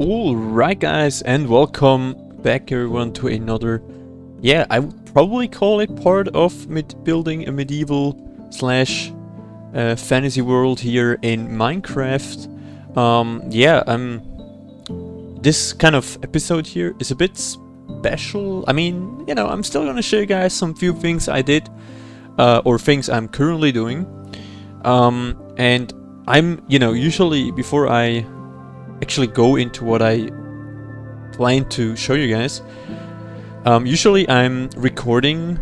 Alright guys, and welcome back everyone to another, I would probably call it part of building a medieval slash fantasy world here in Minecraft. This kind of episode here is a bit special. I mean, I'm still gonna show you guys some few things I did, or things I'm currently doing. And I'm, usually before I actually go into what I plan to show you guys, usually I'm recording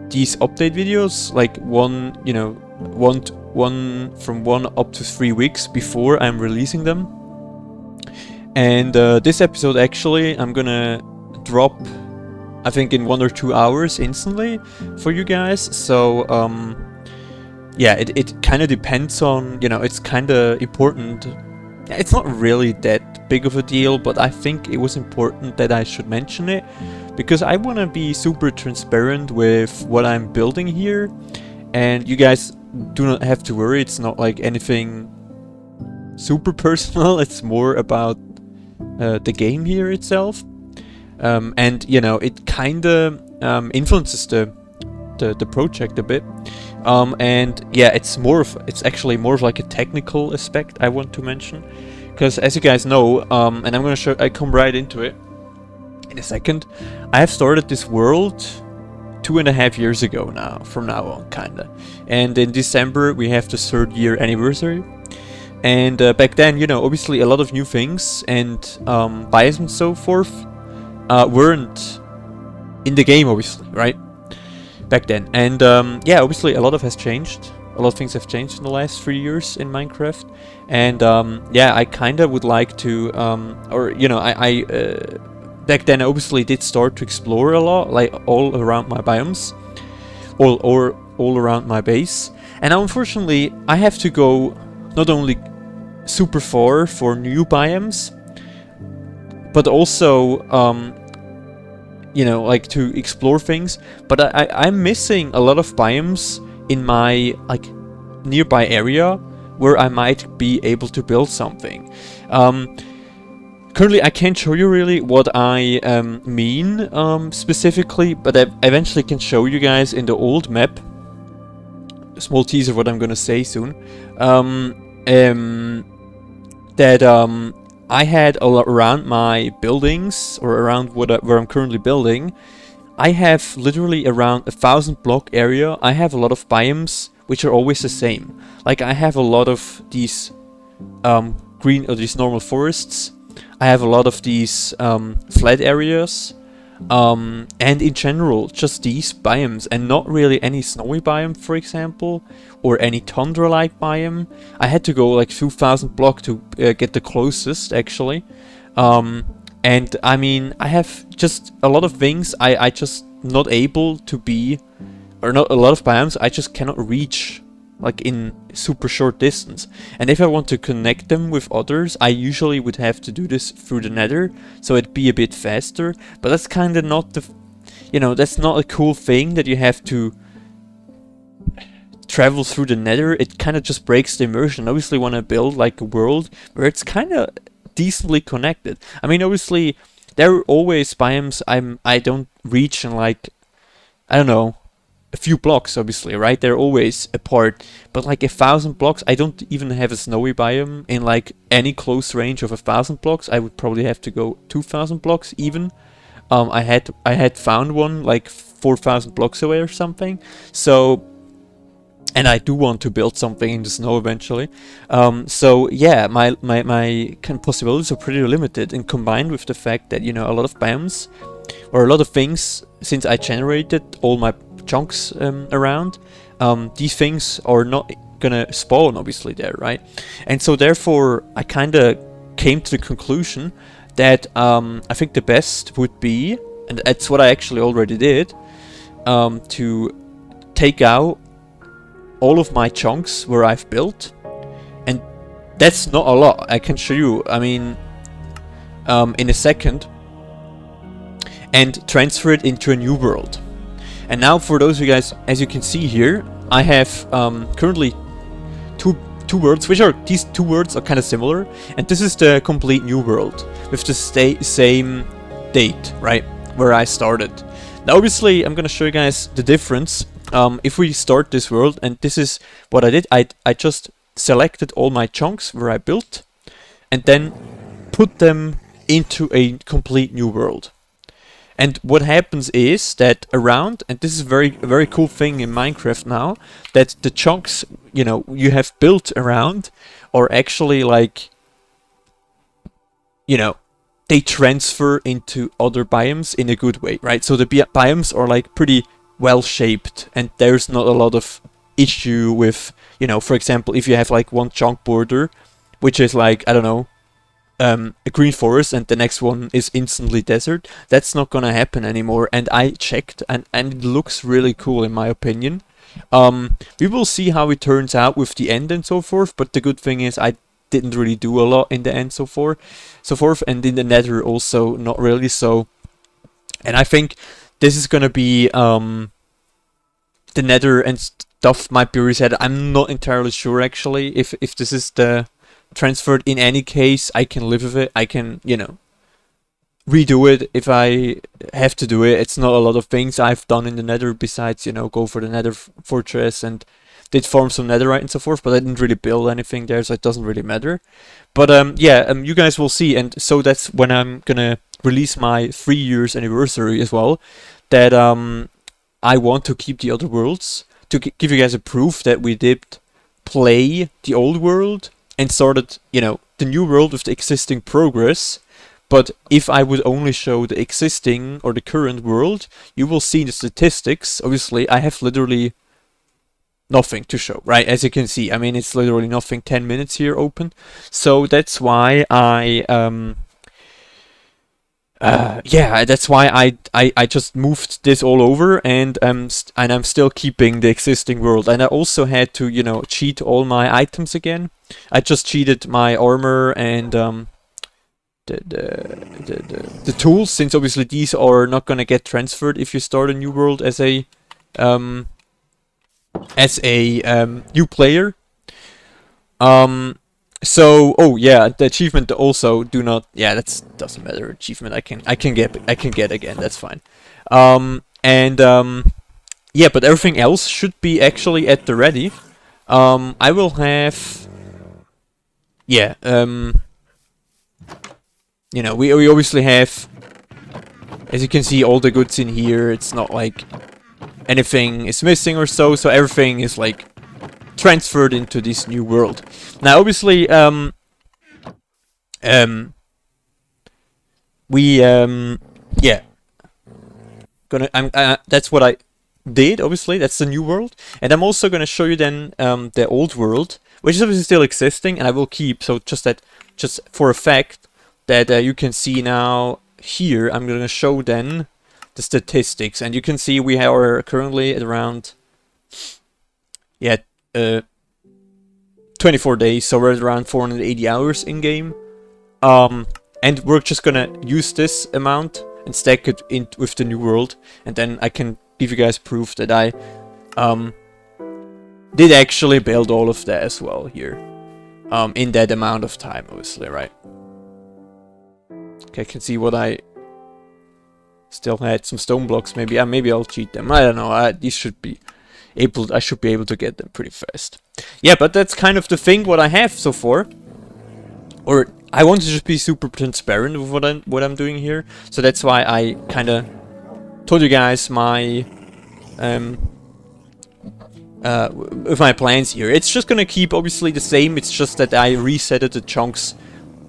these update videos like one from 1 up to 3 weeks before I'm releasing them. And this episode actually I'm gonna drop, I think, in 1 or 2 hours instantly for you guys. So it kind of depends on, it's kind of important. It's not really that big of a deal, but I think it was important that I should mention it, because I want to be super transparent with what I'm building here, and you guys do not have to worry. It's not like anything super personal. It's more about the game here itself, and it kind of influences the project a bit. It's actually more of like a technical aspect I want to mention, because as you guys know, and I come right into it in a second. I have started this world 2.5 years ago now, from now on, kinda. And in December we have the 3rd year anniversary. And back then, obviously a lot of new things and biomes and so forth weren't in the game, obviously, right? Back then. And obviously a lot has changed. A lot of things have changed in the last 3 years in Minecraft. And I kind of would like to, back then I obviously did start to explore a lot, like all around my biomes, all around my base. And now, unfortunately, I have to go not only super far for new biomes, but also like to explore things. But I'm missing a lot of biomes in my like nearby area where I might be able to build something. Currently I can't show you really what I mean specifically, but I eventually can show you guys in the old map. A small teaser what I'm gonna say soon. I had a lot around my buildings, or around where I'm currently building. I have literally around 1,000 block area. I have a lot of biomes which are always the same. Like I have a lot of these green, or these normal forests. I have a lot of these flat areas, and in general just these biomes, and not really any snowy biome, for example, or any tundra-like biome. I had to go like 2,000 block to get the closest, actually. And I mean, I have just a lot of things I just not able to be, or not a lot of biomes I just cannot reach, like in super short distance. And if I want to connect them with others, I usually would have to do this through the nether, so it'd be a bit faster. But that's kind of not the, that's not a cool thing that you have to travel through the nether. It kind of just breaks the immersion. I obviously want to build like a world where it's kind of decently connected. I mean, obviously there are always biomes I don't reach in, like, I don't know, a few blocks, obviously, right? They're always apart. But like 1,000 blocks, I don't even have a snowy biome in like any close range of 1,000 blocks. I would probably have to go 2,000 blocks even. I had found one like 4,000 blocks away or something. So, and I do want to build something in the snow eventually. So yeah, my kind of possibilities are pretty limited, and combined with the fact that, a lot of biomes, or a lot of things, since I generated all my chunks around, these things are not gonna spawn obviously there, right? And so therefore I kind of came to the conclusion that I think the best would be, and that's what I actually already did, to take out all of my chunks where I've built. And that's not a lot, I can show you, I mean, in a second, and transfer it into a new world. And now for those of you guys, as you can see here, I have currently two worlds, which are, these two worlds are kind of similar, and this is the complete new world. with the same date, right, where I started. Now obviously I'm gonna show you guys the difference. If we start this world, and this is what I did, I just selected all my chunks where I built, and then put them into a complete new world. And what happens is that around, and this is a very cool thing in Minecraft now, that the chunks, you know, you have built around are actually like, you know, they transfer into other biomes in a good way, right? So the biomes are like pretty well shaped, and there's not a lot of issue with, you know, for example, if you have like one chunk border, which is like, I don't know, a green forest, and the next one is instantly desert, that's not gonna happen anymore. And I checked, and it looks really cool in my opinion. We will see how it turns out with the end and so forth, but the good thing is I didn't really do a lot in the end so forth, and in the nether also not really. So, and I think this is gonna be the nether and stuff might be reset. I'm not entirely sure actually if this is the transferred. In any case, I can live with it. I can, you know, redo it if I have to do it. It's not a lot of things I've done in the nether besides, you know, go for the nether fortress and did farm some netherite and so forth, but I didn't really build anything there, so it doesn't really matter. But yeah, you guys will see, and so that's when I'm gonna release my 3 years anniversary as well, that I want to keep the other worlds to give you guys a proof that we did play the old world and started, you know, the new world with the existing progress. But if I would only show the existing or the current world, you will see the statistics. Obviously, I have literally nothing to show, right? As you can see, I mean, it's literally nothing. 10 minutes here open. So that's why yeah, that's why I just moved this all over, and I'm still keeping the existing world. And I also had to, you know, cheat all my items again. I just cheated my armor and the tools, since obviously these are not gonna get transferred if you start a new world as a new player. So, oh yeah, the achievement also do not. Yeah, that's doesn't matter. Achievement I can get again. That's fine. Yeah, but everything else should be actually at the ready. I will have. Yeah. You know, we obviously have. As you can see, all the goods in here. It's not like anything is missing or so. So everything is like transferred into this new world. Now, obviously, yeah, that's what I did. Obviously, that's the new world, and I'm also gonna show you then the old world, which is obviously still existing, and I will keep. So just for a fact that you can see now here, I'm gonna show then the statistics, and you can see we are currently at around 24 days, so we're at around 480 hours in game. And we're just gonna use this amount and stack it in with the new world, and then I can give you guys proof that I did actually build all of that as well here, in that amount of time, obviously, right? Okay, I can see what I still had some stone blocks. Maybe I'll cheat them. I don't know. These should be I should be able to get them pretty fast. Yeah, but that's kind of the thing what I have so far. Or I want to just be super transparent with what I'm doing here. So that's why I kind of told you guys my with my plans here. It's just gonna keep obviously the same. It's just that I resetted the chunks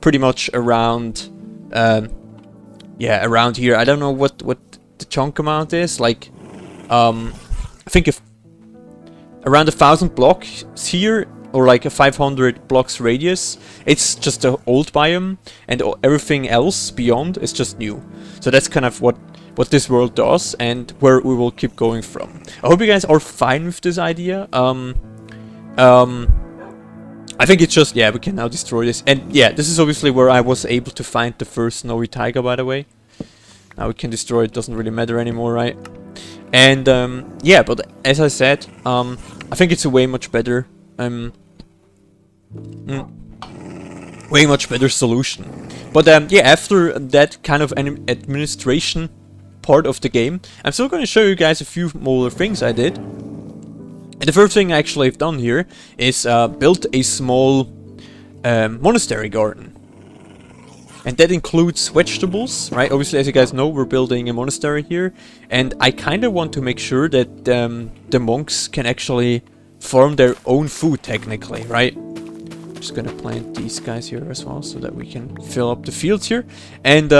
pretty much around yeah, around here. I don't know what the chunk amount is. Like I think if around 1,000 blocks here, or like a 500 blocks radius, it's just the old biome, and everything else beyond is just new. So that's kind of what this world does, and where we will keep going from. I hope you guys are fine with this idea. I think it's just, yeah, we can now destroy this. And yeah, this is obviously where I was able to find the first snowy taiga, by the way. Now we can destroy it, doesn't really matter anymore, right? And yeah, but as I said, I think it's a way much better way way much better solution. But yeah, after that kind of an administration part of the game, I'm still going to show you guys a few more things I did. And the first thing I actually have done here is built a small monastery garden. And that includes vegetables, right? Obviously, as you guys know, we're building a monastery here. And I kind of want to make sure that the monks can actually farm their own food, technically, right? Just gonna plant these guys here as well, so that we can fill up the fields here. And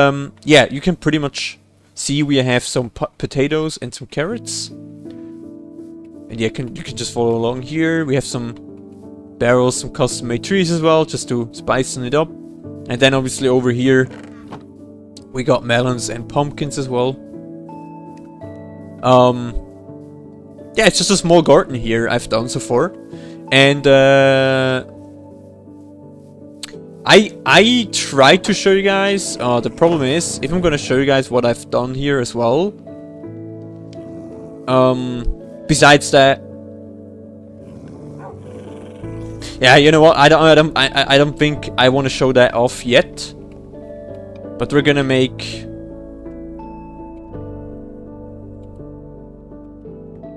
yeah, you can pretty much see we have some potatoes and some carrots. And yeah, you can just follow along here. We have some barrels, some custom-made trees as well, just to spicing it up. And then obviously over here, we got melons and pumpkins as well. Yeah, it's just a small garden here I've done so far. And I tried to show you guys. The problem is, if I'm gonna show you guys what I've done here as well, besides that, yeah, you know what? I don't think I want to show that off yet. But we're gonna make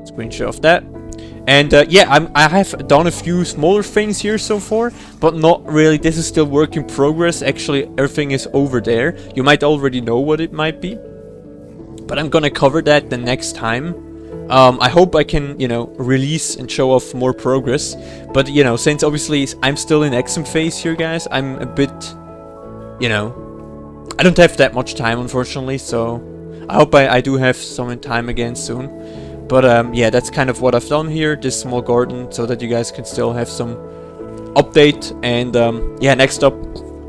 screenshot of that. And yeah, I have done a few smaller things here so far, but not really. This is still work in progress. Actually, everything is over there. You might already know what it might be, but I'm gonna cover that the next time. I hope I can, you know, release and show off more progress. But, you know, since obviously I'm still in exam phase here, guys, I'm a bit, you know, I don't have that much time, unfortunately. So I hope I do have some time again soon. But yeah, that's kind of what I've done here, this small garden, so that you guys can still have some update. And yeah, next up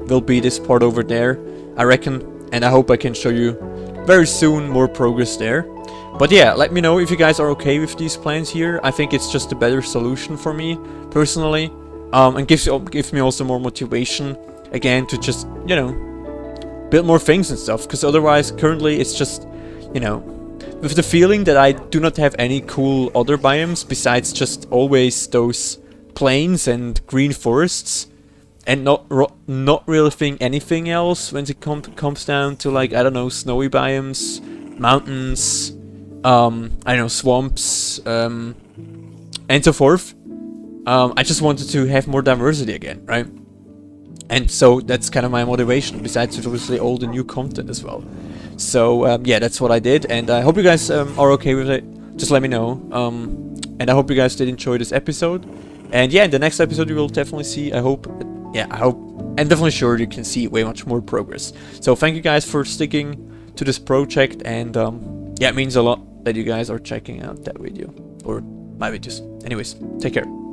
will be this part over there, I reckon. And I hope I can show you very soon more progress there. But yeah, let me know if you guys are okay with these plans here. I think it's just a better solution for me, personally. And gives me also more motivation, again, to just, you know, build more things and stuff. Because otherwise, currently, it's just, you know, with the feeling that I do not have any cool other biomes besides just always those plains and green forests. And not really think anything else when it comes down to, like, I don't know, snowy biomes, mountains, I don't know, swamps, and so forth. I just wanted to have more diversity again, right? And so that's kind of my motivation, besides obviously all the new content as well. So yeah, that's what I did, and I hope you guys are okay with it. Just let me know. And I hope you guys did enjoy this episode. And yeah, in the next episode you will definitely see, I hope, I'm definitely sure you can see way much more progress. So thank you guys for sticking to this project, and yeah, it means a lot that you guys are checking out that video, or my videos. Anyways, take care.